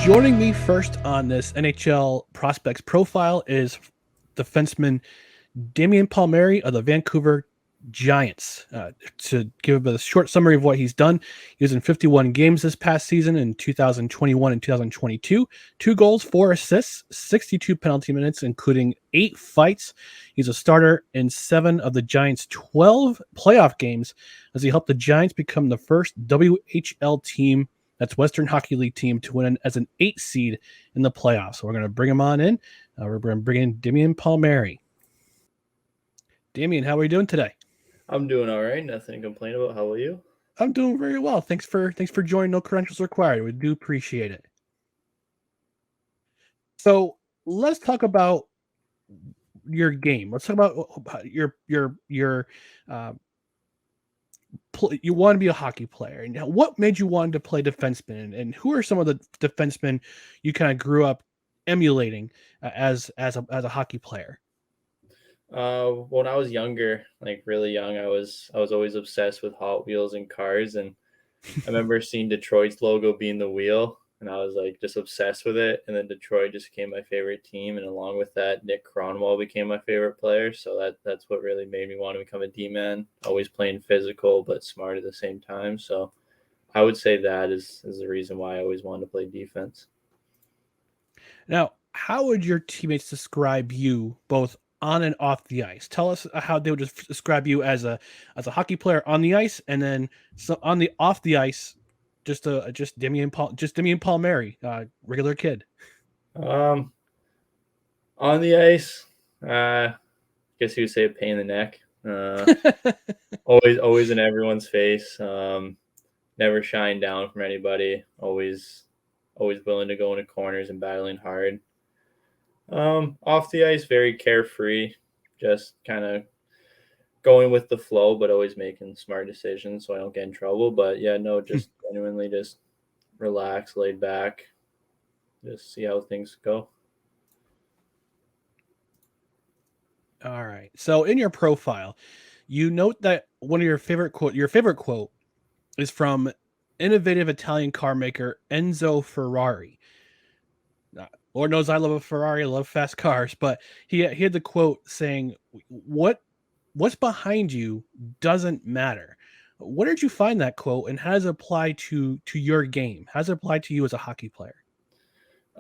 Joining me first on this NHL prospects profile is defenseman Damien Palmieri of the Vancouver Giants. To give a short summary of what he's done, he was in 51 games this past season in 2021 and 2022. 2 goals, 4 assists, 62 penalty minutes, including 8 fights. He's a starter in 7 of the Giants' 12 playoff games as he helped the Giants become the first WHL team, that's Western Hockey League team, to win as an 8 seed in the playoffs. So we're going to bring him on in. We're going to bring in Damien Palmieri. Damien, how are you doing today? I'm doing all right. Nothing to complain about. How are you? I'm doing very well. Thanks for joining. No credentials required. We do appreciate it. So let's talk about your game. Let's talk about your you want to be a hockey player, and what made you want to play defenseman, and who are some of the defensemen you kind of grew up emulating as a hockey player? When I was younger, like really young, I was always obsessed with Hot Wheels and cars, and I remember seeing Detroit's logo being the wheel, and I was like just obsessed with it. And then Detroit just became my favorite team, and along with that, Nick Cronwall became my favorite player. So that's what really made me want to become a D-man. Always playing physical but smart at the same time. So I would say that is the reason why I always wanted to play defense. Now, how would your teammates describe you both on and off the ice? Tell us how they would describe you as a hockey player on the ice, and then on the off the ice, just Damien Palmieri, regular kid. Um, on the ice, guess you would say a pain in the neck. Always in everyone's face. Never shying down from anybody. Always willing to go into corners and battling hard. Off the ice, very carefree, just kind of going with the flow, but always making smart decisions so I don't get in trouble. But yeah, no, just genuinely just relax, laid back, just see how things go. All right. So in your profile, you note that one of your favorite quote is from innovative Italian car maker Enzo Ferrari. Lord knows I love a Ferrari, I love fast cars, but he had the quote saying, what's behind you doesn't matter." Where did you find that quote, and how does it apply to your game? How does it apply to you as a hockey player?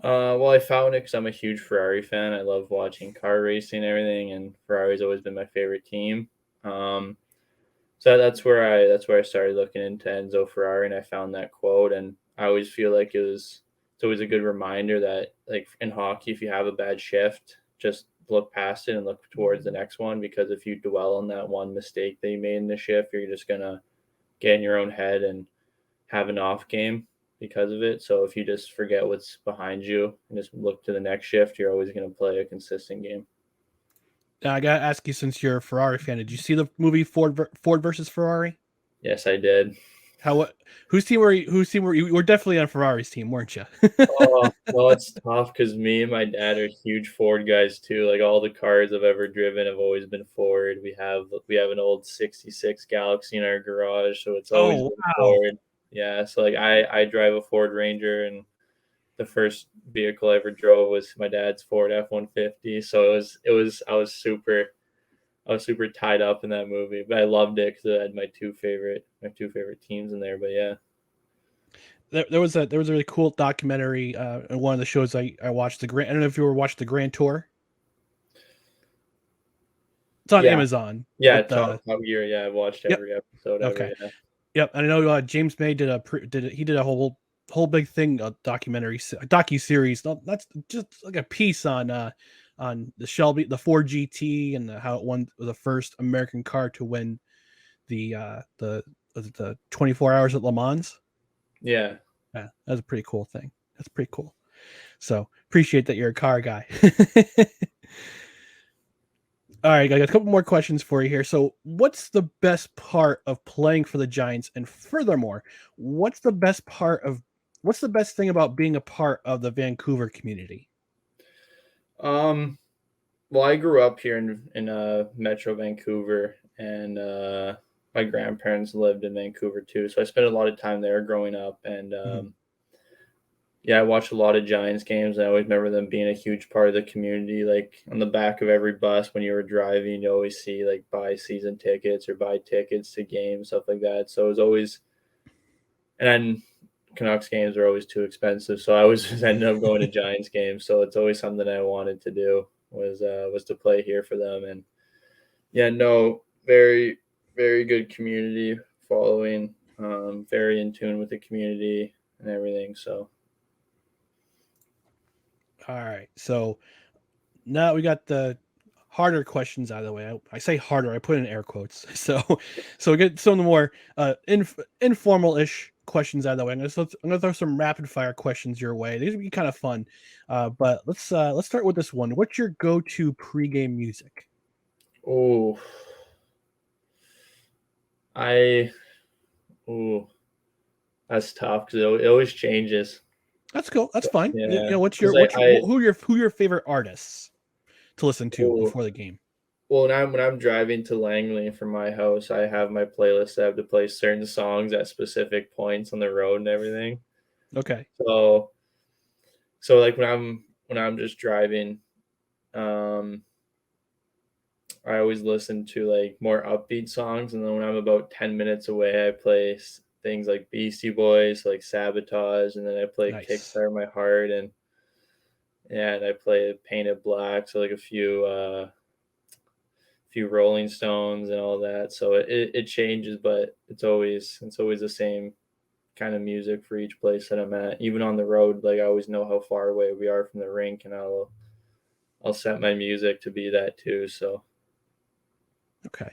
Well, I found it because I'm a huge Ferrari fan. I love watching car racing and everything, and Ferrari's always been my favorite team. So that's where I started looking into Enzo Ferrari, and I found that quote, and I always feel like it's always a good reminder that, like in hockey, if you have a bad shift, just look past it and look towards the next one, because if you dwell on that one mistake that you made in the shift, you're just gonna get in your own head and have an off game because of it. So if you just forget what's behind you and just look to the next shift, you're always going to play a consistent game. I gotta ask you, since you're a Ferrari fan, did you see the movie Ford versus Ferrari? Yes, I did. Whose team were you? You were definitely on Ferrari's team, weren't you? Oh, well, it's tough because me and my dad are huge Ford guys too. Like all the cars I've ever driven have always been Ford. We have an old '66 Galaxy in our garage, so it's always Oh, been wow. Ford. Yeah, so like I drive a Ford Ranger, and the first vehicle I ever drove was my dad's Ford F-150. So I was super tied up in that movie, but I loved it because I had my two favorite teams in there. But yeah. There was a really cool documentary in one of the shows I watched. I don't know if you ever watched the Grand Tour. It's on Yeah, Amazon yeah, with Top Gear. Yeah, I've watched yep. every episode ever. Okay. Yeah, Yep. And I know James May did a whole big thing, a docu series. That's just like a piece on the Shelby, the Ford GT, and how it won the first American car to win the 24 hours at Le Mans. yeah. Yeah, that's a pretty cool thing. That's pretty cool. So appreciate that you're a car guy. All right, I got a couple more questions for you here. So, what's the best part of playing for the Giants? And furthermore, what's the best thing about being a part of the Vancouver community? Um, well, I grew up here in Metro Vancouver, and my grandparents lived in Vancouver too, so I spent a lot of time there growing up, and Mhm. yeah, I watched a lot of Giants games. And I always remember them being a huge part of the community. Like on the back of every bus when you were driving, you always see like buy season tickets or buy tickets to games, stuff like that. So it was always, and then Canucks games are always too expensive, so I always just ended up going to Giants games. So it's always something I wanted to do was to play here for them. And yeah, no, very very good community following, very in tune with the community and everything. So All right. So now we got the harder questions out of the way. I say harder, I put in air quotes. So we get some of the more informal-ish questions out of the way. I'm gonna throw some rapid fire questions your way. These will be kind of fun. But let's start with this one. What's your go-to pregame music? oh, I oh that's tough because it always changes. That's cool. That's fine. You Yeah, know, because who your favorite artists to listen to oh, before the game? well, when I'm driving to Langley from my house, I have my playlist. I have to play certain songs at specific points on the road and everything. Okay. So so like when I'm just driving, um, I always listen to like more upbeat songs, and then when I'm about 10 minutes away, I play things like Beastie Boys, like Sabotage, and then I play Nice. Kickstart My Heart, and I play Painted Black, so like a few Rolling Stones and all that. So it changes, but it's always the same kind of music for each place that I'm at. Even on the road, like I always know how far away we are from the rink, and I'll set my music to be that too. So Okay.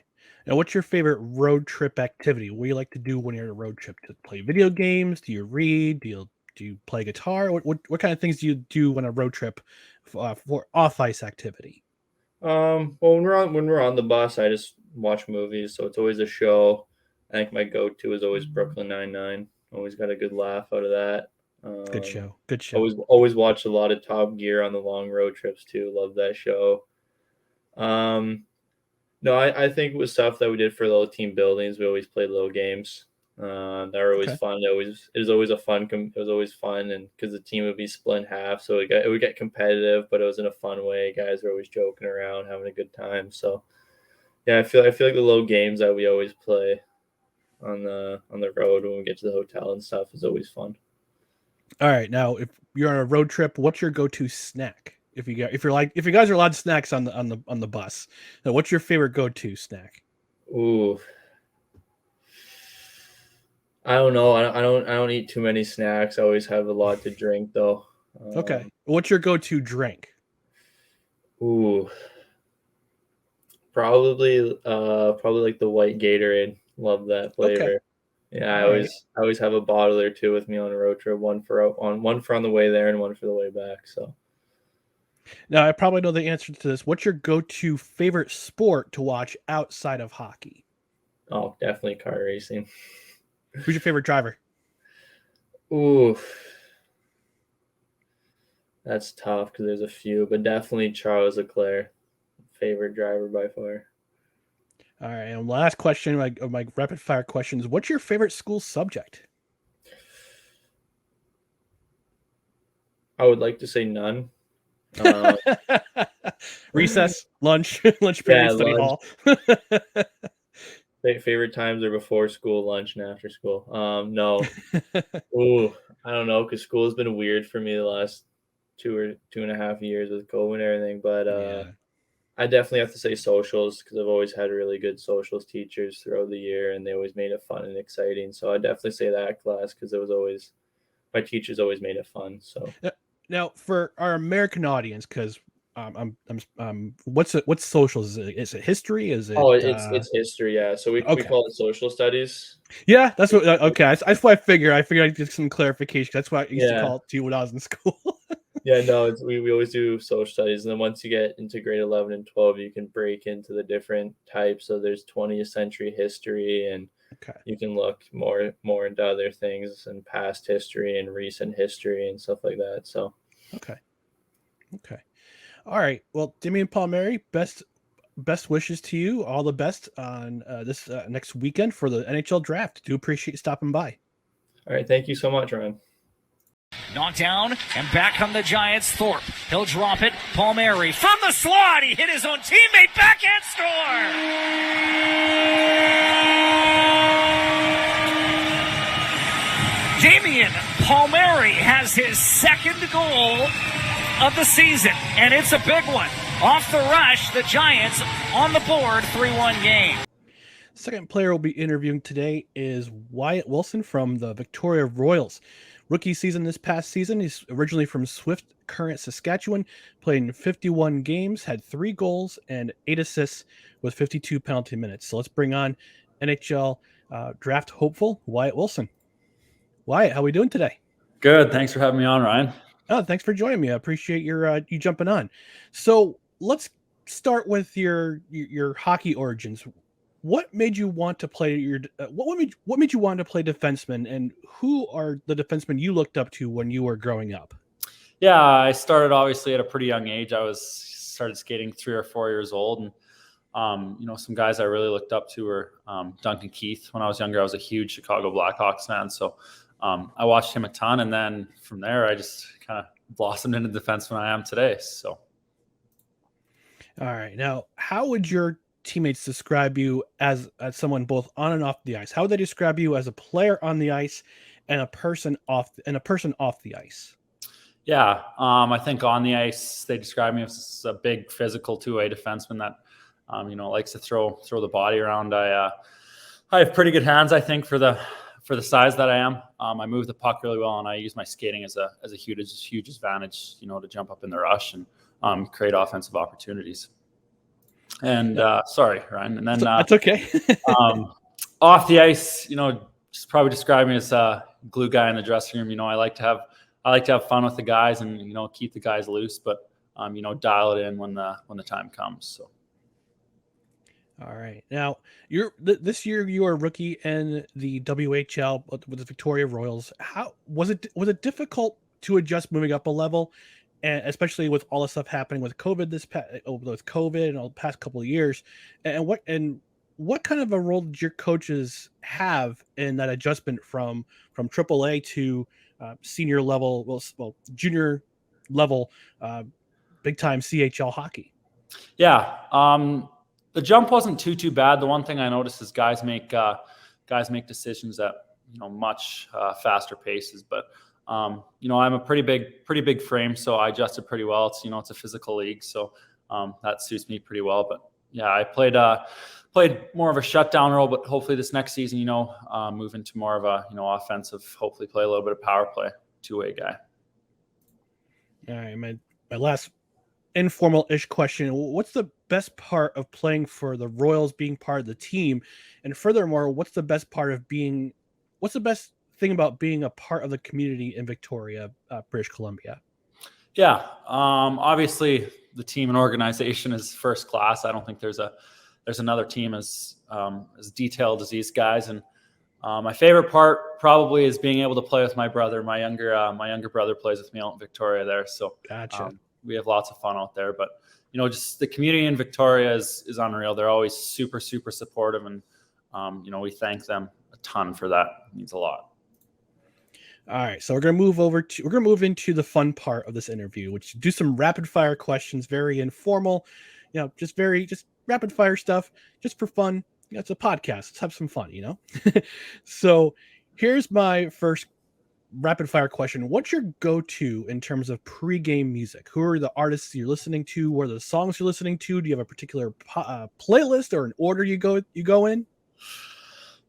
Now, what's your favorite road trip activity? What do you like to do when you're on a road trip? To play video games? Do you read? Do you play guitar? What kind of things do you do on a road trip for off ice activity? well, when we're on the bus, I just watch movies. So it's always a show. I think my go-to is always Brooklyn Nine-Nine. Always got a good laugh out of that. Good Um, show. Good show. always watch a lot of Top Gear on the long road trips too. Love that show. Um, no, I think it was stuff that we did for little team buildings. We always played little games. That were always Okay. fun. It was always a fun. It was always fun, and because the team would be split in half, so it would get competitive, but it was in a fun way. Guys were always joking around, having a good time. So yeah, I feel like the little games that we always play on the road when we get to the hotel and stuff is always fun. All right. Now, if you're on a road trip, what's your go-to snack? If you guys are allowed snacks on the bus, now what's your favorite go-to snack? Ooh, I don't know. I don't eat too many snacks. I always have a lot to drink though. Okay. Um, What's your go-to drink? ooh, probably like the white Gatorade. Love that Okay. flavor. Yeah, I All right. always I always have a bottle or two with me on a road trip. One for on the way there and one for the way back. So Now, I probably know the answer to this. What's your go-to favorite sport to watch outside of hockey? oh, definitely car racing. Who's your favorite driver? Ooh, that's tough because there's a few, but definitely Charles Leclerc, favorite driver by far. All right, and last question, my rapid fire questions. What's your favorite school subject? I would like to say none. Uh, Recess, lunch, lunch yeah, period, study lunch. hall. Favorite times are before school, lunch, and after school. No. Ooh, I don't know because school has been weird for me the last 2.5 years with COVID and everything. But Yeah. I definitely have to say socials because I've always had really good socials teachers throughout the year, and they always made it fun and exciting. So I definitely say that class because it was always my teachers always made it fun. So Now, for our American audience, because what's socials? Is it history? Is it? oh, it's history, yeah. So we Okay. call it social studies. Yeah, that's what. Okay, that's what I figured. I figured I'd get some clarification. That's what I used to Yeah, call it too when I was in school. yeah. No, we always do social studies, and then once you get into grade 11 and 12, you can break into the different types. So there's 20th century history, and Okay. you can look more into other things and past history and recent history and stuff like that. So Okay. Okay. All right. Well, Damien Palmieri, best wishes to you. All the best on this next weekend for the NHL draft. Do appreciate you stopping by. all right, thank you so much, Ryan. Knocked down and back come the Giants. Thorpe. He'll drop it. Palmieri from the slot. He hit his own teammate. Backhand score. Damien Palmieri has his second goal of the season, and it's a big one. Off the rush, the Giants on the board, 3-1 game. Second player we'll be interviewing today is Wyatt Wilson from the Victoria Royals. Rookie season this past season. He's originally from Swift Current, Saskatchewan, played in 51 games, had 3 goals and 8 assists with 52 penalty minutes. So let's bring on NHL draft hopeful Wyatt Wilson. Wyatt, how are we doing today? Good. Thanks for having me on, Ryan. Oh, thanks for joining me. I appreciate you jumping on. So let's start with your hockey origins. What made you want to play what made you want to play defenseman, and who are the defensemen you looked up to when you were growing up? Yeah, I started obviously at a pretty young age. I started skating 3 or 4 years old, and some guys I really looked up to were Duncan Keith. When I was younger, I was a huge Chicago Blackhawks fan, so I watched him a ton, and then from there, I just kind of blossomed into the defenseman I am today. So, all right, now how would your teammates describe you as someone both on and off the ice? How would they describe you as a player on the ice and a person off the ice? Yeah, I think on the ice they describe me as a big physical two-way defenseman that likes to throw the body around. I have pretty good hands, I think, for the size that I am. I move the puck really well, and I use my skating as a huge advantage, to jump up in the rush and create offensive opportunities. And sorry, Ryan. And then that's okay. Off the ice, just probably describe me as a glue guy in the dressing room. I like to have fun with the guys and keep the guys loose, but dial it in when the time comes. So. All right. Now, this year you are a rookie in the WHL with the Victoria Royals. How was it difficult to adjust moving up a level, and especially with all the stuff happening with COVID and all the past couple of years? And what kind of a role did your coaches have in that adjustment from AAA to senior level, junior level, big time CHL hockey? Yeah. The jump wasn't too bad. The one thing I noticed is guys make decisions at much faster paces. But I'm a pretty big frame, so I adjusted pretty well. It's a physical league, so that suits me pretty well. But yeah, I played more of a shutdown role. But hopefully this next season, move into more of a offensive. Hopefully play a little bit of power play, two-way guy. All right, my last informal-ish question. What's the best part of playing for the Royals, being part of the team? And furthermore, what's the best thing about being a part of the community in Victoria, British Columbia? Yeah. Obviously the team and organization is first class. I don't think there's another team as detailed as these guys. And my favorite part probably is being able to play with my brother. My younger brother plays with me out in Victoria there. So gotcha. We have lots of fun out there, but just the community in Victoria is unreal. They're always super, super supportive, and we thank them a ton for that. It means a lot. All right, so we're gonna move into the fun part of this interview, which do some rapid fire questions, very informal, just rapid fire stuff, just for fun. It's a podcast. Let's have some fun, So here's my first rapid fire question. What's your go-to in terms of pre-game music? Who are the artists you're listening to? What are the songs you're listening to? Do you have a particular playlist or an order you go in?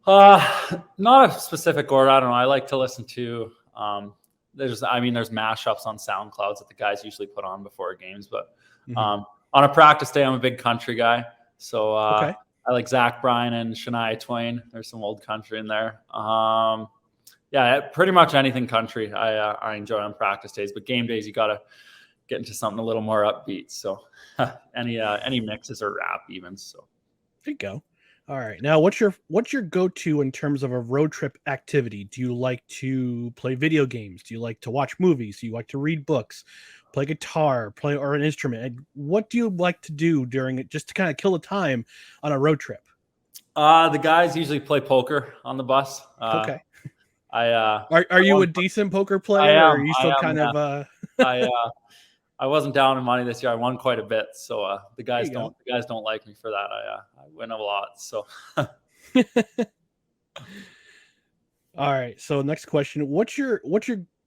Not a specific order. I don't know. I like to listen to there's mashups on SoundClouds that the guys usually put on before games, but on a practice day I'm a big country guy. So okay. I like Zach Bryan and Shania Twain. There's some old country in there. Yeah, pretty much anything country I enjoy on practice days, but game days you got to get into something a little more upbeat. So any mixes or rap even. So there you go. All right. Now, what's your go-to in terms of a road trip activity? Do you like to play video games? Do you like to watch movies? Do you like to read books, play guitar, or an instrument? And what do you like to do during it, just to kind of kill the time on a road trip? The guys usually play poker on the bus. Okay. Are you a decent poker player? I am. Or are you still kind yeah. of I wasn't down in money this year. I won quite a bit, so the guys There you don't like me for that. I win a lot. So All right. So next question: What's your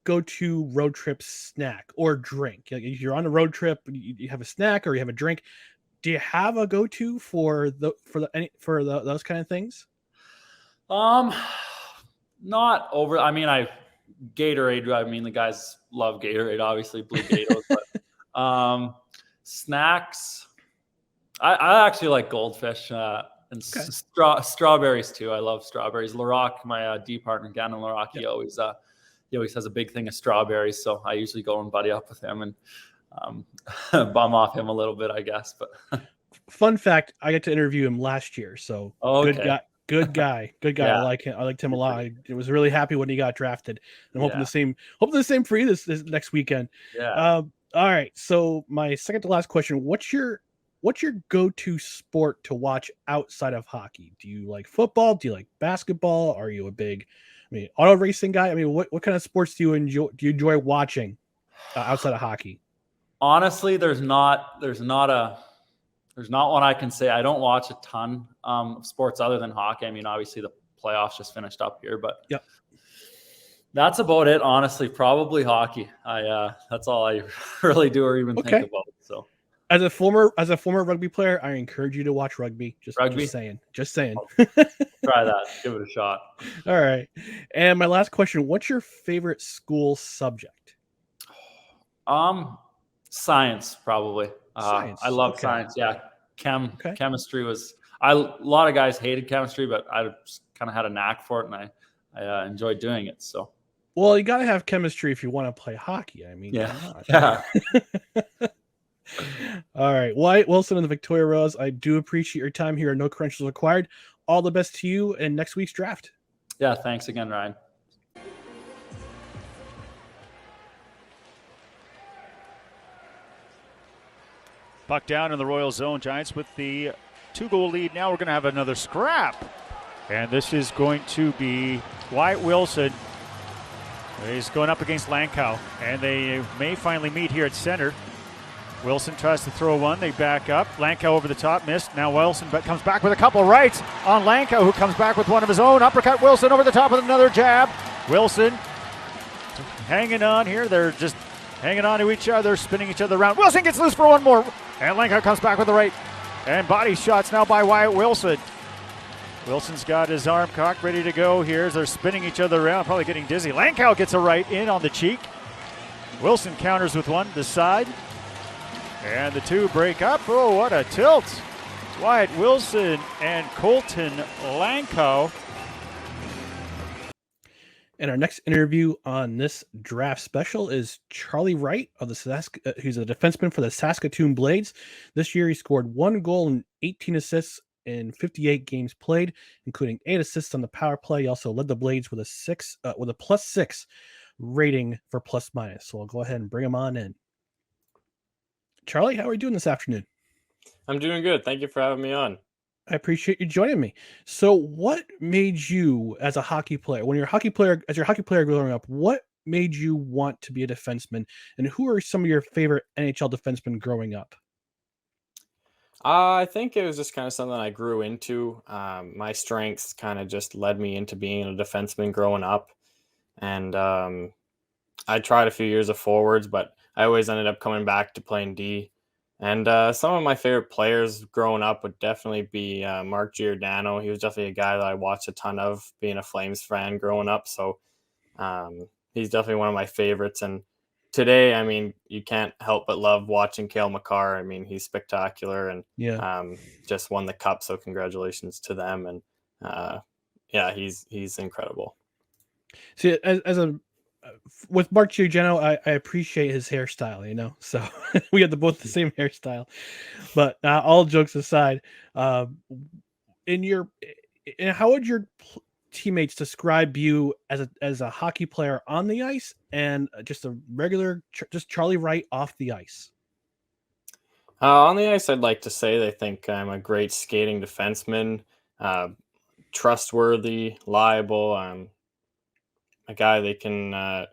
go-to road trip snack or drink? Like if you're on a road trip, you have a snack or you have a drink. Do you have a go-to for those kind of things? not over. I mean, Gatorade. I mean, the guys love Gatorade, obviously, Blue Gatos. But snacks, I actually like Goldfish and strawberries too. I love strawberries. Larock, my D partner, Gannon Larock, he always has a big thing of strawberries. So I usually go and buddy up with him and bum off him a little bit, I guess. But fun fact, I got to interview him last year. So good guy. Yeah. I like him. I liked him a lot. I was really happy when he got drafted. I'm hoping the same for you this next weekend. Yeah. All right. So my second to last question: What's your go-to sport to watch outside of hockey? Do you like football? Do you like basketball? Are you a big, auto racing guy? I mean, what kind of sports do you enjoy watching outside of hockey? Honestly, there's not one I can say. I don't watch a ton of sports other than hockey. I mean, obviously the playoffs just finished up here, but that's about it. Honestly, probably hockey. That's all I really do or even think about. So, as a former rugby player, I encourage you to watch rugby. Just saying. Try that. Give it a shot. All right. And my last question: What's your favorite school subject? Science, probably. Science. I love science. Yeah. Chemistry was. A lot of guys hated chemistry, but I just kind of had a knack for it, and I enjoyed doing it. So. Well, you got to have chemistry if you want to play hockey. I mean, yeah. All right, Wyatt Wilson and the Victoria Royals, I do appreciate your time here. No credentials required. All the best to you in next week's draft. Yeah, thanks again, Ryan. Puck down in the Royal zone. Giants with the 2-goal lead. Now we're going to have another scrap. And this is going to be Wyatt Wilson. He's going up against Lankow. And they may finally meet here at center. Wilson tries to throw one. They back up. Lankow over the top. Missed. Now Wilson comes back with a couple rights on Lankow, who comes back with one of his own. Uppercut Wilson over the top with another jab. Wilson hanging on here. They're just hanging on to each other, spinning each other around. Wilson gets loose for one more. And Lankow comes back with the right. And body shots now by Wyatt Wilson. Wilson's got his arm cocked, ready to go here as they're spinning each other around, probably getting dizzy. Lankow gets a right in on the cheek. Wilson counters with one to the side. And the two break up. Oh, what a tilt. Wyatt Wilson and Colton Lankow. And our next interview on this draft special is Charlie Wright of the who's a defenseman for the Saskatoon Blades. This year he scored 1 goal and 18 assists in 58 games played, including 8 assists on the power play. He also led the Blades with a +6 rating for plus minus. So I'll go ahead and bring him on in. Charlie, how are you doing this afternoon? I'm doing good. Thank you for having me on. I appreciate you joining me. So what made you, as a hockey player, as your hockey player growing up, what made you want to be a defenseman? And who are some of your favorite NHL defensemen growing up? I think it was just kind of something I grew into. My strengths kind of just led me into being a defenseman growing up. And I tried a few years of forwards, but I always ended up coming back to playing D. And some of my favorite players growing up would definitely be Mark Giordano. He was definitely a guy that I watched a ton of, being a Flames fan growing up. So he's definitely one of my favorites. And today, I mean, you can't help but love watching Cale Makar. I mean, he's spectacular and just won the cup. So congratulations to them. And he's incredible. See, with Mark Giordano, I appreciate his hairstyle, so we had both the same hairstyle. But all jokes aside, how would your teammates describe you as a hockey player on the ice and just a regular, just Charlie Wright off the ice? On the ice, I'd like to say they think I'm a great skating defenseman, trustworthy, liable. a guy they can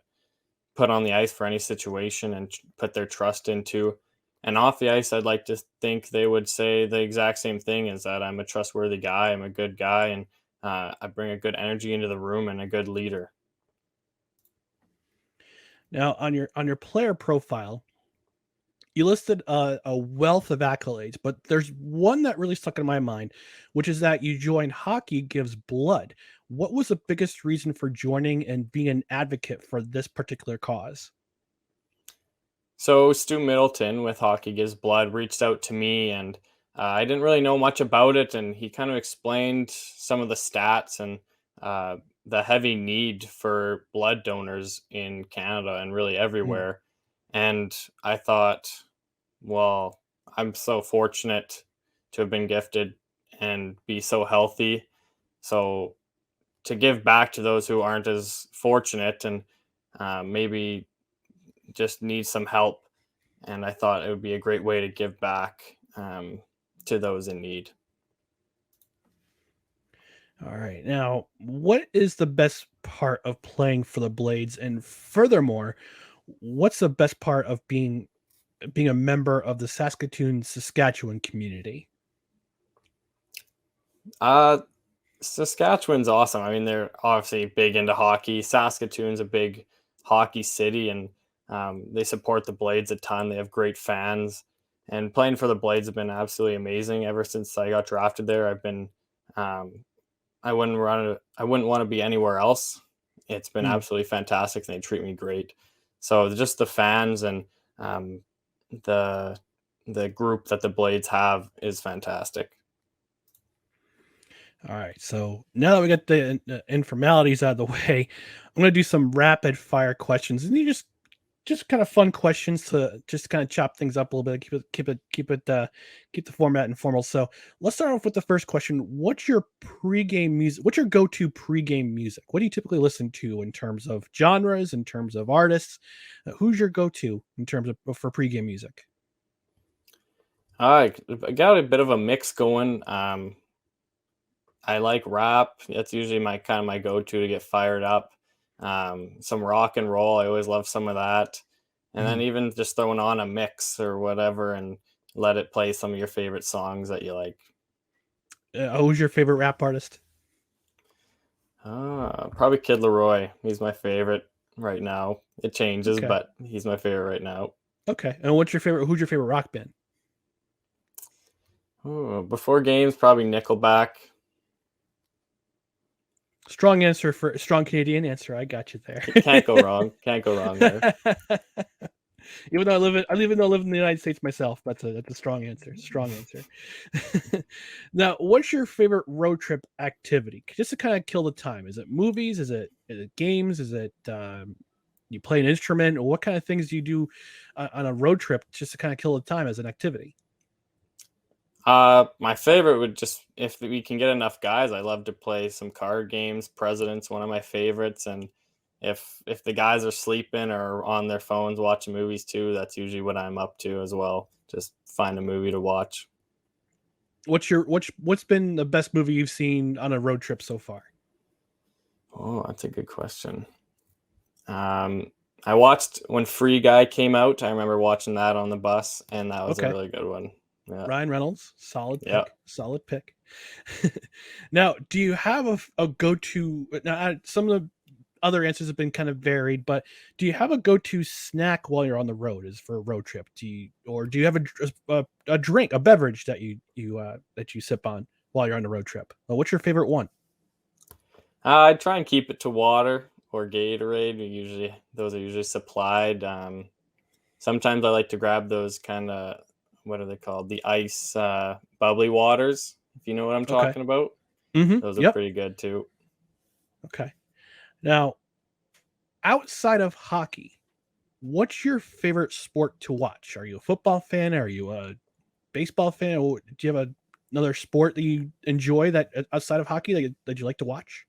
put on the ice for any situation and put their trust into. And off the ice, I'd like to think they would say the exact same thing, is that I'm a trustworthy guy, I'm a good guy, and I bring a good energy into the room and a good leader. Now, on your player profile, you listed a wealth of accolades, but there's one that really stuck in my mind, which is that you joined Hockey Gives Blood. What was the biggest reason for joining and being an advocate for this particular cause? So Stu Middleton with Hockey Gives Blood reached out to me, and I didn't really know much about it, and he kind of explained some of the stats and the heavy need for blood donors in Canada and really everywhere. And I thought, well, I'm so fortunate to have been gifted and be so healthy. So to give back to those who aren't as fortunate and maybe just need some help. And I thought it would be a great way to give back to those in need. All right. Now, what is the best part of playing for the Blades? And furthermore, what's the best part of being a member of the Saskatoon, Saskatchewan community? Saskatchewan's awesome. I mean, they're obviously big into hockey. Saskatoon's a big hockey city, and they support the Blades a ton. They have great fans, and playing for the Blades have been absolutely amazing. Ever since I got drafted there, I've been I wouldn't want to be anywhere else. It's been absolutely fantastic, and they treat me great. So just the fans and the group that the Blades have is fantastic. All right. So now that we got the informalities out of the way, I'm going to do some rapid fire questions, and you just kind of fun questions to just kind of chop things up a little bit, keep the format informal. So let's start off with the first question. What's your pregame music? What's your go-to pregame music? What do you typically listen to in terms of genres, in terms of artists? Who's your go-to in terms of for pregame music? I got a bit of a mix going. I like rap. That's usually my go-to to get fired up. Some rock and roll. I always love some of that. And then even just throwing on a mix or whatever and let it play some of your favorite songs that you like. Who's your favorite rap artist? Probably Kid Laroi. He's my favorite right now. It changes, but he's my favorite right now. Okay. And who's your favorite rock band? Before games, probably Nickelback. Strong Canadian answer. I got you there. Can't go wrong. Can't go wrong there. Even though I live in the United States myself, that's a strong answer. Strong answer. Now, what's your favorite road trip activity? Just to kind of kill the time. Is it movies? Is it games? Is it you play an instrument? Or what kind of things do you do on a road trip just to kind of kill the time as an activity? My favorite would just, if we can get enough guys, I love to play some card games. President's one of my favorites, and if the guys are sleeping or on their phones watching movies too, that's usually what I'm up to as well. Just find a movie to watch. What's been the best movie you've seen on a road trip so far? Oh, that's a good question. I watched when Free Guy came out. I remember watching that on the bus, and that was a really good one. Yeah. Ryan Reynolds, solid pick. Now, do you have a go-to? Now, some of the other answers have been kind of varied, but do you have a go-to snack while you're on the road? Is for a road trip? Do you have a drink, a beverage that you sip on while you're on the road trip? What's your favorite one? I try and keep it to water or Gatorade. Those are usually supplied. Sometimes I like to grab those kind of, what are they called? The ice bubbly waters, if you know what I'm talking about. Those are pretty good too. Okay. Now, outside of hockey, what's your favorite sport to watch? Are you a football fan? Are you a baseball fan? Or do you have another sport that you enjoy that outside of hockey that you like to watch?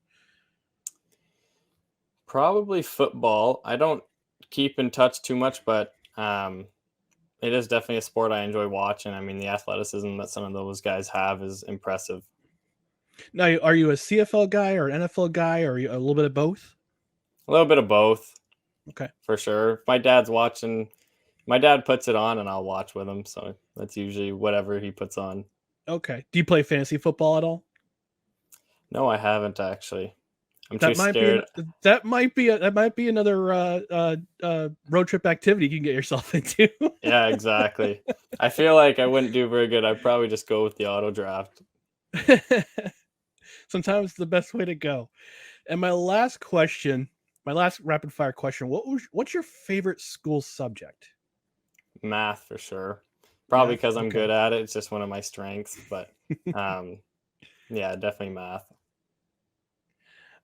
Probably football. I don't keep in touch too much, but it is definitely a sport I enjoy watching. I mean, the athleticism that some of those guys have is impressive. Now, are you a CFL guy or an NFL guy, or are you a little bit of both? A little bit of both. Okay. For sure. If my dad's watching, my dad puts it on and I'll watch with him. So that's usually whatever he puts on. Okay. Do you play fantasy football at all? No, I haven't actually. I'm That too might scared. that might be another road trip activity you can get yourself into. Yeah, exactly. I feel like I wouldn't do very good. I'd probably just go with the auto draft. Sometimes it's the best way to go. And my last rapid fire question, what's your favorite school subject? Math for sure. Probably Math? because I'm Okay. good at it. It's just one of my strengths. But yeah, definitely math.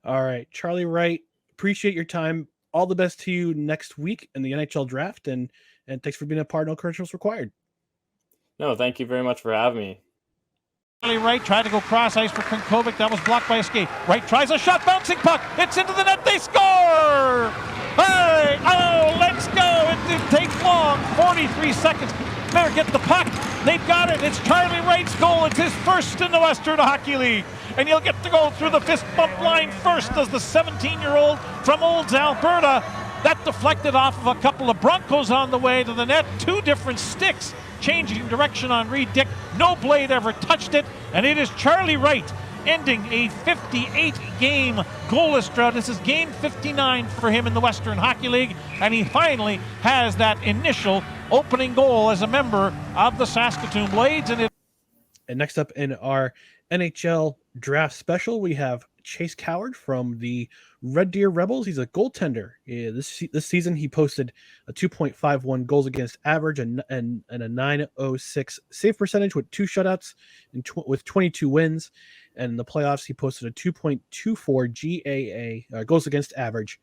All right, Charlie Wright, appreciate your time. All the best to you next week in the NHL draft, and thanks for being a part. No commercials required. No, thank you very much for having me. Wright tried to go cross ice for Krinkovic. That was blocked by a skate. Wright tries a shot, bouncing puck. It's into the net. They score! Hey! Oh, let's go! It didn't take long. 43 seconds. Better get the puck. They've got it. It's Charlie Wright's goal. It's his first in the Western Hockey League. And he'll get to go through the fist bump line first as the 17-year-old from Olds, Alberta. That deflected off of a couple of Broncos on the way to the net. Two different sticks changing direction on Reed Dick. No blade ever touched it. And it is Charlie Wright ending a 58-game goalless drought. This is game 59 for him in the Western Hockey League. And he finally has that initial opening goal as a member of the Saskatoon Blades. And next up in our NHL draft special, we have Chase Coward from the Red Deer Rebels. He's a goaltender. This season, he posted a 2.51 goals against average and a 9.06 save percentage with 2 shutouts and with 22 wins. And in the playoffs, he posted a 2.24 GAA goals against average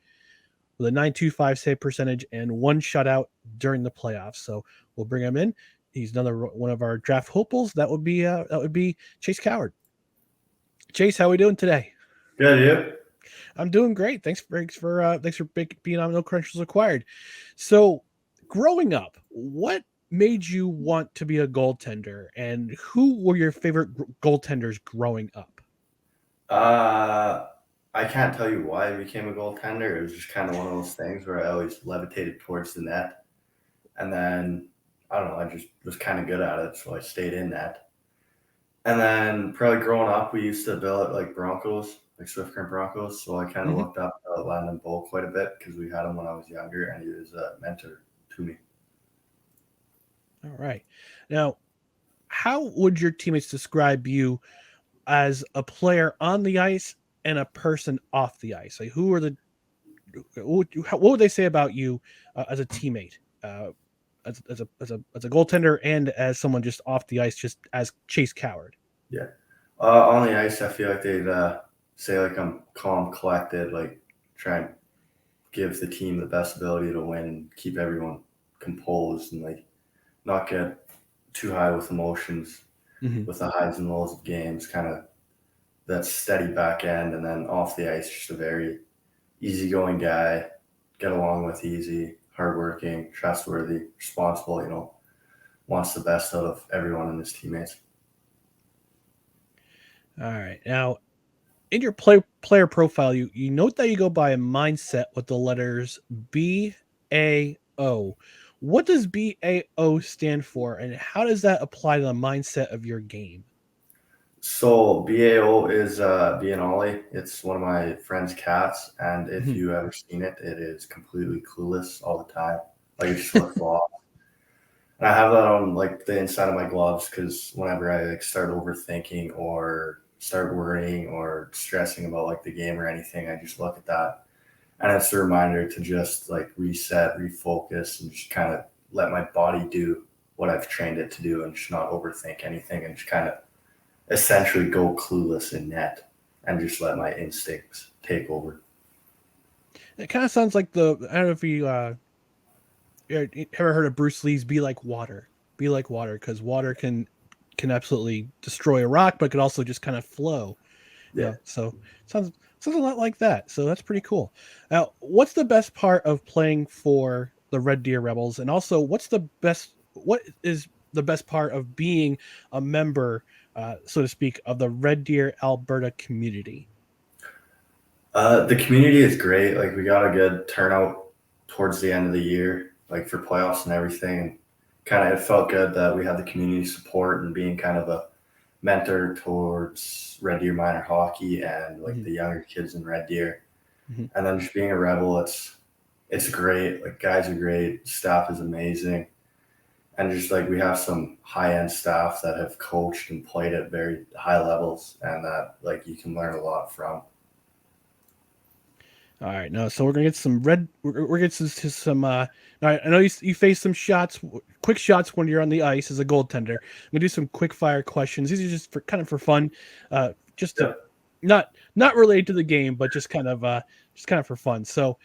with a 9.25 save percentage and 1 shutout during the playoffs. So we'll bring him in. He's another one of our draft hopefuls. That would be Chase Coward. Chase, how are we doing today? Good, you? I'm doing great. Thanks for being on No Credentials Required. So, growing up, what made you want to be a goaltender, and who were your favorite goaltenders growing up? I can't tell you why I became a goaltender. It was just kind of one of those things where I always levitated towards the net, and then I don't know, I just was kind of good at it, so I stayed in net. And then probably growing up, we used to bill it like Broncos, like Swift Current Broncos. So I kind of looked up Landon Bull quite a bit because we had him when I was younger, and he was a mentor to me. All right. Now, how would your teammates describe you as a player on the ice and a person off the ice? Like, what would they say about you as a teammate, as a goaltender, and as someone just off the ice, just as Chase Coward? Yeah. On the ice, I feel like they'd say like I'm calm, collected, like try and give the team the best ability to win and keep everyone composed and like not get too high with emotions with the highs and lows of games, kind of that steady back end. And then off the ice, just a very easygoing guy, get along with easy, hardworking, trustworthy, responsible, wants the best out of everyone in his teammates. All right. Now, in your player profile, you note that you go by a mindset with the letters BAO. What does BAO stand for, and how does that apply to the mindset of your game? So BAO is Biennale. It's one of my friend's cats, and if you ever seen it, it is completely clueless all the time. Like it just looks off. And I have that on like the inside of my gloves because whenever I like start overthinking or start worrying or stressing about like the game or anything, I just look at that, and it's a reminder to just like reset, refocus, and just kind of let my body do what I've trained it to do and just not overthink anything and just kind of essentially go clueless in net and just let my instincts take over. It kind of sounds like I don't know if you ever heard of Bruce Lee's "Be like water," because water can absolutely destroy a rock, but could also just kind of flow. Yeah. So sounds a lot like that. So that's pretty cool. Now, what's the best part of playing for the Red Deer Rebels, and also what is the best part of being a member, so to speak, of the Red Deer Alberta community? The community is great. Like we got a good turnout towards the end of the year, like for playoffs and everything. And kind of it felt good that we had the community support and being kind of a mentor towards Red Deer minor hockey and like the younger kids in Red Deer. And then just being a Rebel, it's great. Like guys are great, staff is amazing. And just like we have some high-end staff that have coached and played at very high levels and that like you can learn a lot from. All right, no, so we're gonna get some we're gonna get to some. All right, I know you face some shots, quick shots when you're on the ice as a goaltender. I'm gonna do some quick fire questions. These are just for kind of for fun, just to not related to the game, but just kind of for fun. So,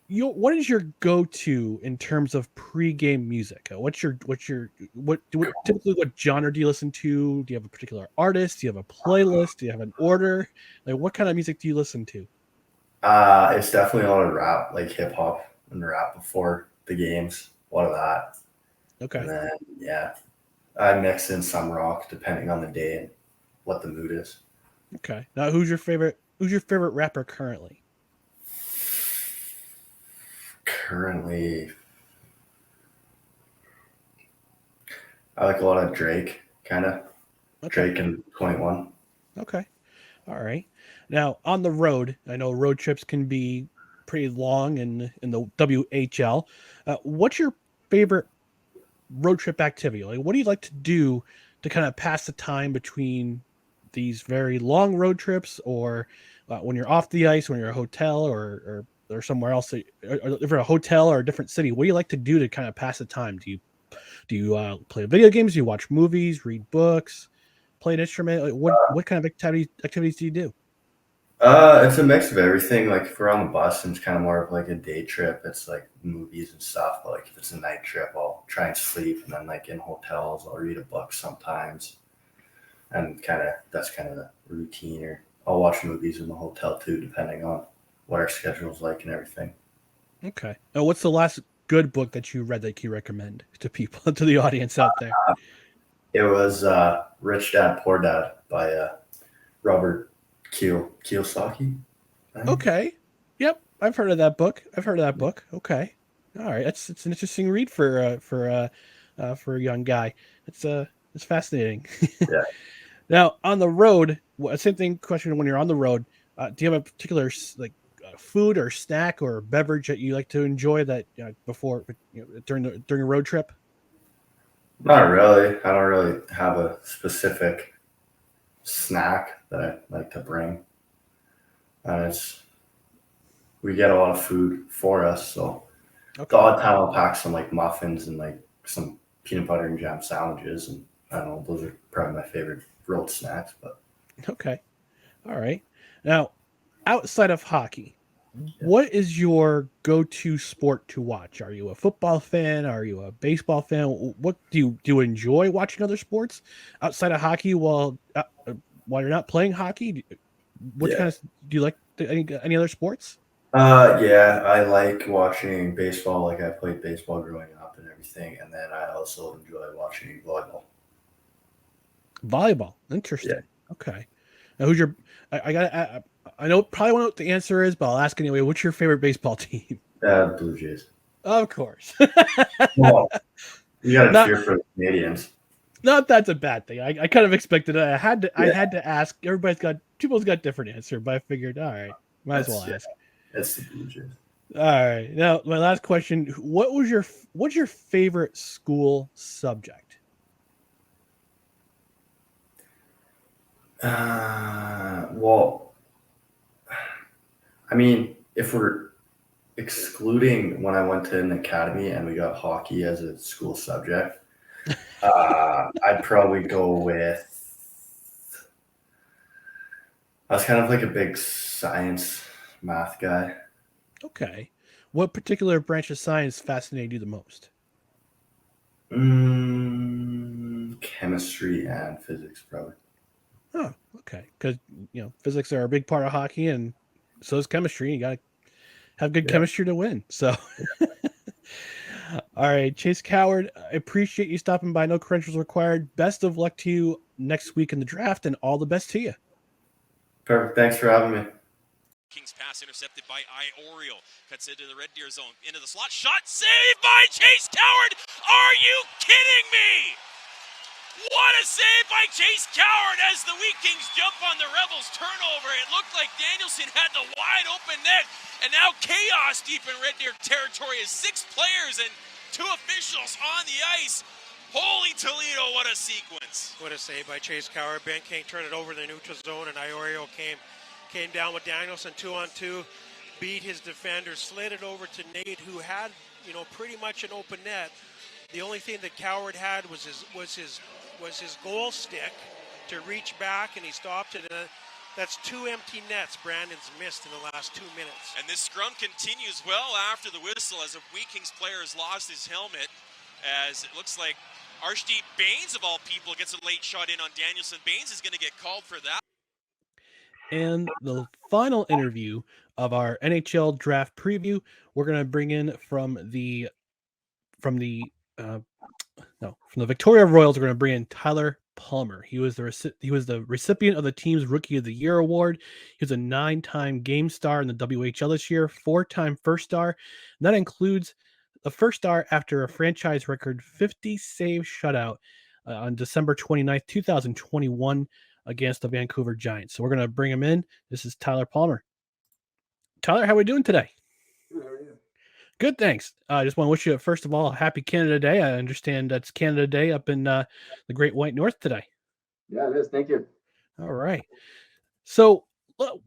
what is your go-to in terms of pre-game music? What typically what genre do you listen to? Do you have a particular artist? Do you have a playlist? Do you have an order? Like, what kind of music do you listen to? It's definitely a lot of rap, like hip hop and rap before the games. A lot of that. Okay. And then I mix in some rock depending on the day and what the mood is. Okay. Now, who's your favorite rapper currently? Currently, I like a lot of Drake, kind of. Okay. Drake and 21. Okay. All right. Now, on the road, I know road trips can be pretty long in the WHL. What's your favorite road trip activity? Like, what do you like to do to kind of pass the time between these very long road trips, or when you're off the ice, when you're at a hotel or somewhere else, or if you're a hotel or a different city? What do you like to do to kind of pass the time? Do you play video games? Do you watch movies, read books, play an instrument? Like, what kind of activities do you do? It's a mix of everything. Like if we're on the bus and it's kind of more of like a day trip, it's like movies and stuff. But like if it's a night trip, I'll try and sleep. And then like in hotels, I'll read a book sometimes. And that's kind of the routine. Or I'll watch movies in the hotel too, depending on what our schedule's like and everything. Okay. Now, what's the last good book that you read that you recommend to people, to the audience out there? It was Rich Dad, Poor Dad by Robert Kiyosaki. Okay. Yep, I've heard of that book. Okay. All right. It's an interesting read for a young guy. It's fascinating. Yeah. Now, on the road, same thing question when you're on the road, do you have a particular food or snack or beverage that you like to enjoy that before during a road trip? Not really. I don't really have a specific snack that I like to bring. We get a lot of food for us, so the odd time I'll pack some like muffins and like some peanut butter and jam sandwiches, and I don't know, those are probably my favorite road snacks. But okay, all right. Now, outside of hockey, what is your go-to sport to watch? Are you a football fan? Are you a baseball fan? What do you enjoy watching other sports outside of hockey while you're not playing hockey? Do you like any other sports? Yeah, I like watching baseball. Like I played baseball growing up and everything, and then I also enjoy watching volleyball. Volleyball, interesting. Yeah. Okay. Now, who's your? I know probably know what the answer is, but I'll ask anyway. What's your favorite baseball team? Blue Jays. Of course. Well, you gotta cheer for the Canadians. Not that's a bad thing. I kind of expected it. I had to ask. People's got different answer, but I figured, all right, might as well ask. That's the Blue Jays. All right. Now, my last question: what's your favorite school subject? Well, I mean, if we're excluding when I went to an academy and we got hockey as a school subject, I'd probably go with. I was kind of like a big science math guy. Okay. What particular branch of science fascinated you the most? Chemistry and physics, probably. Oh, okay. Because physics are a big part of hockey, and so is chemistry. You got to have good chemistry to win. So, all right, Chase Coward, I appreciate you stopping by. No credentials required. Best of luck to you next week in the draft, and all the best to you. Perfect. Thanks for having me. King's pass intercepted by Iorio. Cuts into the Red Deer zone. Into the slot. Shot saved by Chase Coward. Are you kidding me? What a save by Chase Coward as the Wheat Kings jump on the Rebels' turnover. It looked like Danielson had the wide open net. And now chaos deep in Red Deer territory as 6 players and 2 officials on the ice. Holy Toledo, what a sequence. What a save by Chase Coward. Ben King turned it over to the neutral zone, and Iorio came down with Danielson 2-on-2, beat his defender, slid it over to Nate, who had, pretty much an open net. The only thing that Coward had was his goal stick to reach back, and he stopped it. And that's 2 empty nets Brandon's missed in the last 2 minutes. And this scrum continues well after the whistle as a Wheat Kings player has lost his helmet, as it looks like Archdeep Baines, of all people, gets a late shot in on Danielson. Baines is going to get called for that. And the final interview of our NHL Draft Preview, we're going to bring in from the Victoria Royals. We're going to bring in Tyler Palmer. He was the recipient of the team's Rookie of the Year award. He was a 9-time game star in the WHL this year, 4-time first star. And that includes the first star after a franchise record 50 save shutout on December 29th, 2021 against the Vancouver Giants. So we're going to bring him in. This is Tyler Palmer. Tyler, how are we doing today? Good, how are you? Good, thanks. I just want to wish you, first of all, a happy Canada Day. I understand that's Canada Day up in the Great White North today. Yeah, it is. Thank you. All right. So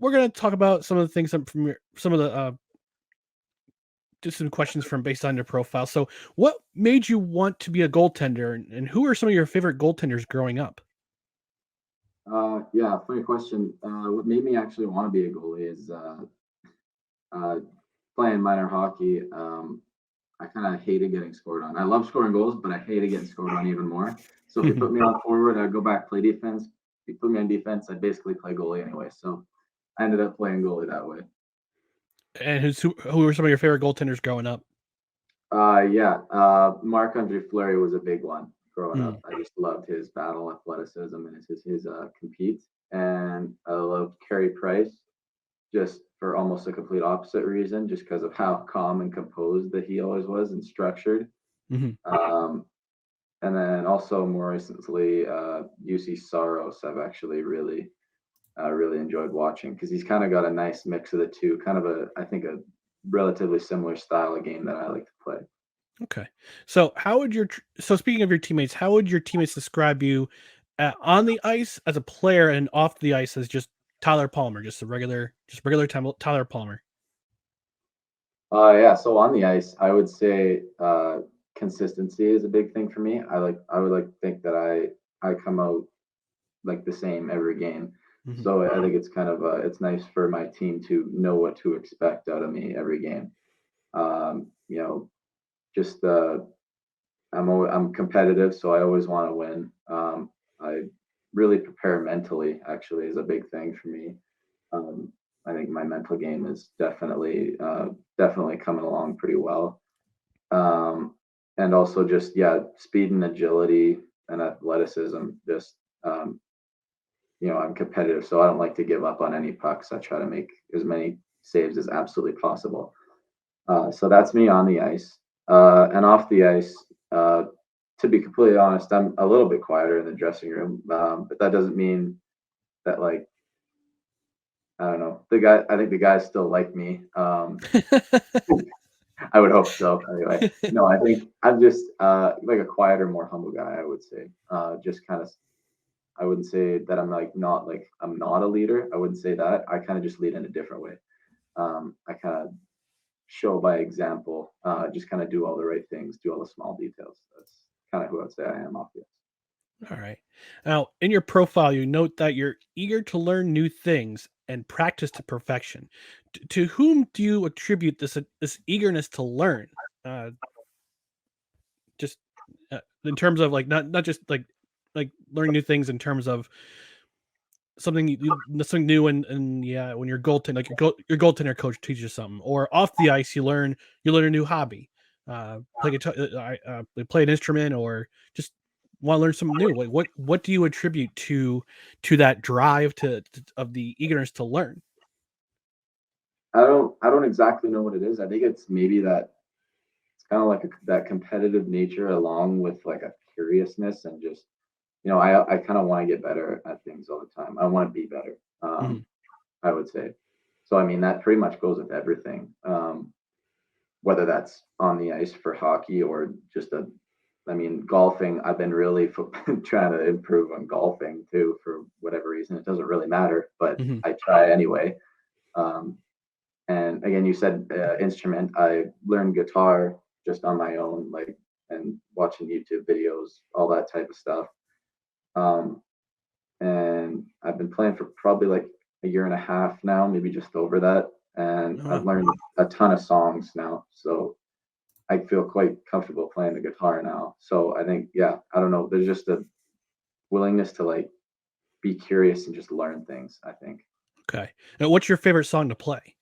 we're going to talk about some of the things from some of the just some questions from based on your profile. So what made you want to be a goaltender, and who are some of your favorite goaltenders growing up? Yeah, funny question. What made me actually want to be a goalie is playing minor hockey. I kind of hated getting scored on. I love scoring goals, but I hated getting scored on even more. So if you put me on forward, I'd go back play defense. If you put me on defense, I'd basically play goalie anyway. So I ended up playing goalie that way. And who were some of your favorite goaltenders growing up? Marc-Andre Fleury was a big one growing up. I just loved his battle athleticism and his compete. And I loved Carey Price just for almost a complete opposite reason, just because of how calm and composed that he always was and structured. And then also more recently, UC Saros, I've actually really enjoyed watching because he's kind of got a nice mix of the two, kind of I think a relatively similar style of game that I like to play. Okay. So speaking of your teammates, how would your teammates describe you on the ice as a player and off the ice as just Tyler Palmer, just regular Tyler Palmer? So on the ice, I would say consistency is a big thing for me. I would like to think that I come out like the same every game. So I think it's kind of it's nice for my team to know what to expect out of me every game. I'm competitive, so I always want to win. I really prepare mentally, actually, is a big thing for me. I think my mental game is definitely coming along pretty well. And also just, speed and agility and athleticism, I'm competitive, so I don't like to give up on any pucks. I try to make as many saves as absolutely possible. So that's me on the ice. And off the ice, to be completely honest, I'm a little bit quieter in the dressing room, but that doesn't mean that, like, I don't know. I think the guys still like me. I would hope so. Anyway, no, I think I'm just like a quieter, more humble guy, I would say. Just kind of, I wouldn't say that I'm I'm not a leader. I wouldn't say that. I kind of just lead in a different way. I kind of show by example, just kind of do all the right things, do all the small details. That's kind of who I'd say I am off the ice. All right. Now, in your profile, you note that you're eager to learn new things and practice to perfection. To whom do you attribute this eagerness to learn? Just in terms of not just like learning new things in terms of something new and when you're goaltending, your goaltender coach teaches you something, or off the ice you learn a new hobby, play guitar, play an instrument, or just want to learn something new. What do you attribute to that drive of the eagerness to learn? I don't exactly know what it is. I think it's maybe that it's kind of like that competitive nature along with like a curiousness and just, I kind of want to get better at things all the time. I want to be better. I would say. So, I mean, that pretty much goes with everything. Whether that's on the ice for hockey or just golfing, I've been really trying to improve on golfing too, for whatever reason. It doesn't really matter, but I try anyway. And again, you said instrument. I learned guitar just on my own, like, and watching YouTube videos, all that type of stuff. And I've been playing for probably like a year and a half now, maybe just over that. And I've learned a ton of songs now. So I feel quite comfortable playing the guitar now. So I think, I don't know. There's just a willingness to like be curious and just learn things, I think. Okay. Now, what's your favorite song to play?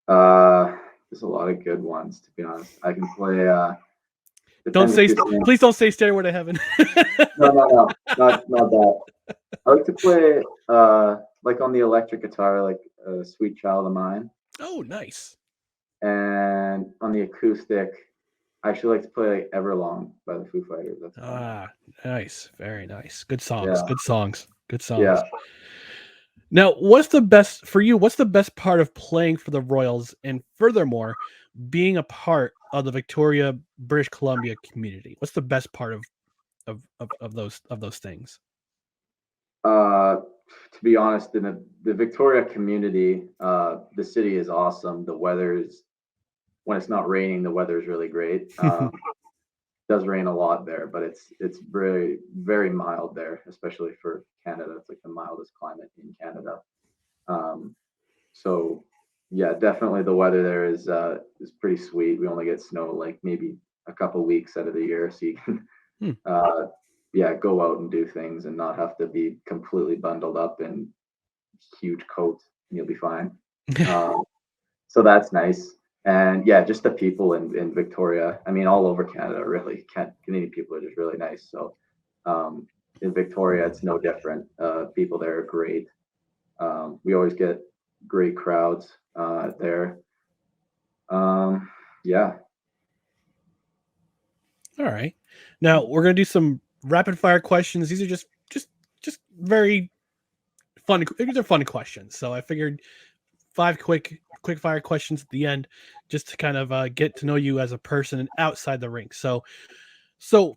There's a lot of good ones, to be honest. I can play please don't say Stairway to Heaven. No, not that. I like to play like on the electric guitar, like Sweet Child of Mine. Oh, nice. And on the acoustic, I actually like to play like Everlong by the Foo Fighters. That's nice. Very nice. Good songs. Good songs. Yeah. Now, what's the best part of playing for the Royals, and furthermore, being a part of the Victoria, British Columbia community? What's the best part of those things? To be honest, in the Victoria community, the city is awesome. The weather is, when it's not raining, the weather is really great. It does rain a lot there, but it's very, very mild there, especially for Canada. It's like the mildest climate in Canada. So yeah, definitely the weather there is pretty sweet. We only get snow like maybe a couple weeks out of the year, so you can go out and do things and not have to be completely bundled up in huge coats, and you'll be fine. So that's nice. And yeah, just the people in Victoria. I mean, all over Canada, really. Canadian people are just really nice. So in Victoria, it's no different. People there are great. We always get great crowds there. Yeah. All right. Now we're gonna do some rapid fire questions. These are just very fun. These are fun questions. So I figured 5 quick fire questions at the end, just to kind of get to know you as a person and outside the rink. So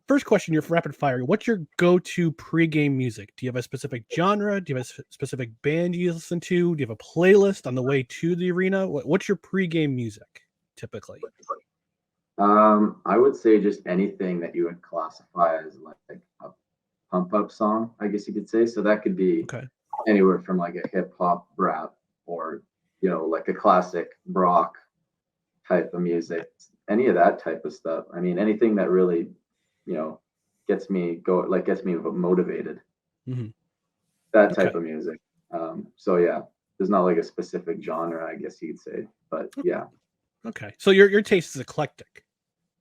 first question, your rapid fire. What's your go-to pregame music? Do you have a specific genre? Do you have a specific band you listen to? Do you have a playlist on the way to the arena? What's your pregame music typically? I would say just anything that you would classify as like a pump up song, I guess you could say. So that could be anywhere from like a hip hop rap or, like a classic rock type of music, any of that type of stuff. I mean, anything that really, gets me motivated. That type of music. So yeah, there's not like a specific genre, I guess you could say, but yeah. Okay. So your taste is eclectic.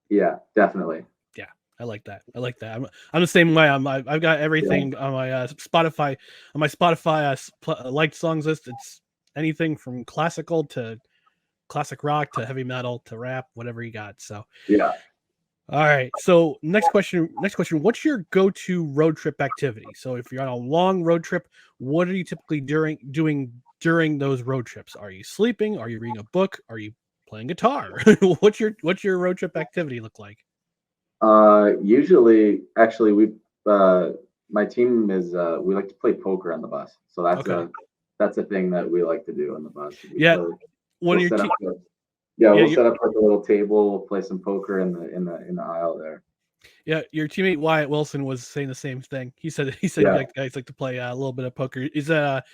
Yeah, definitely. Yeah, I like that. I'm the same way. I've got everything on my Spotify. On my Spotify liked songs list, it's anything from classical to classic rock to heavy metal to rap, whatever you got. So yeah. All right. So next question. What's your go-to road trip activity? So if you're on a long road trip, what are you typically doing during those road trips? Are you sleeping? Are you reading a book? Are you playing guitar? What's your road trip activity look like? Usually, actually, my team is we like to play poker on the bus. So that's a thing that we like to do on the bus. We'll set up like a little table. We'll play some poker in the aisle there. Yeah, your teammate Wyatt Wilson was saying the same thing. He said guys like to play a little bit of poker. Is that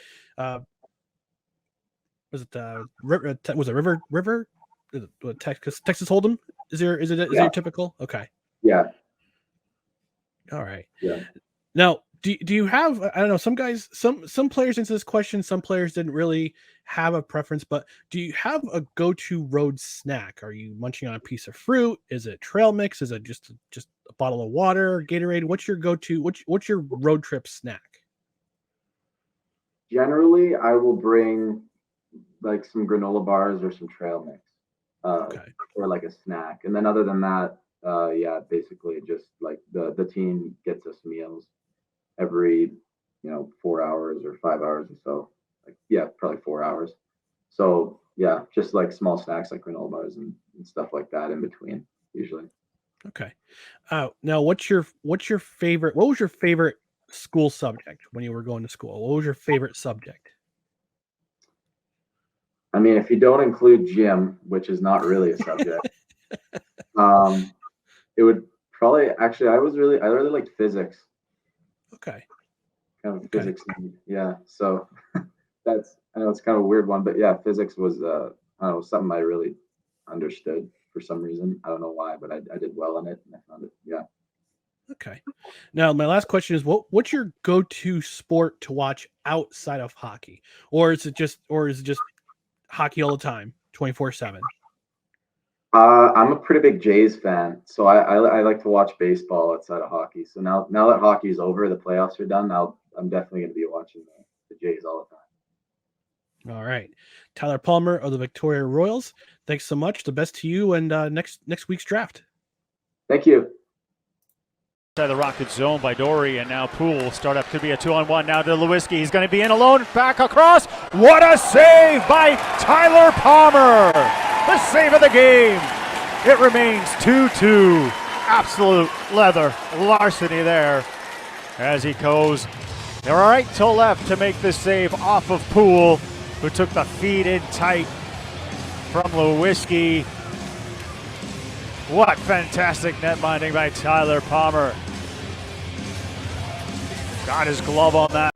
was it River? Is it Texas Hold'em? Is it your typical? Okay. Yeah. All right. Yeah. Now, do you have, I don't know, some guys, some players answer this question, some players didn't really have a preference, but do you have a go-to road snack? Are you munching on a piece of fruit? Is it trail mix? Is it just a bottle of water, Gatorade? What's your go-to? What's your road trip snack? Generally, I will bring like some granola bars or some trail mix, or like a snack. And then other than that, yeah, basically just like the team gets us meals every 4 hours or 5 hours or so. Like, yeah, probably 4 hours. So yeah, just like small snacks like granola bars and stuff like that in between usually. Okay. Now what was your favorite school subject when you were going to school? What was your favorite subject? I mean, if you don't include gym, which is not really a subject, it would probably actually I really liked physics. Okay. Kind of physics. Yeah. So I know it's kind of a weird one, but yeah, physics was I don't know, something I really understood for some reason. I don't know why, but I did well in it and I found it. Yeah. Okay. Now my last question is what's your go-to sport to watch outside of hockey? Or is it just hockey all the time, 24/7? I'm a pretty big Jays fan, so I like to watch baseball outside of hockey. So now that hockey's over, the playoffs are done. Now I'm definitely going to be watching the Jays all the time. All right. Tyler Palmer of the Victoria Royals, thanks so much. The best to you and next week's draft. Thank you. The rocket zone by Dory, and now Poole will start up to be a 2-on-1 now to Lewinsky. He's going to be in alone, back across. What a save by Tyler Palmer! The save of the game. It remains 2-2. Absolute leather larceny there as he goes right to left to make the save off of Poole, who took the feed in tight from Lewinsky. What fantastic net minding by Tyler Palmer. Got his glove on that.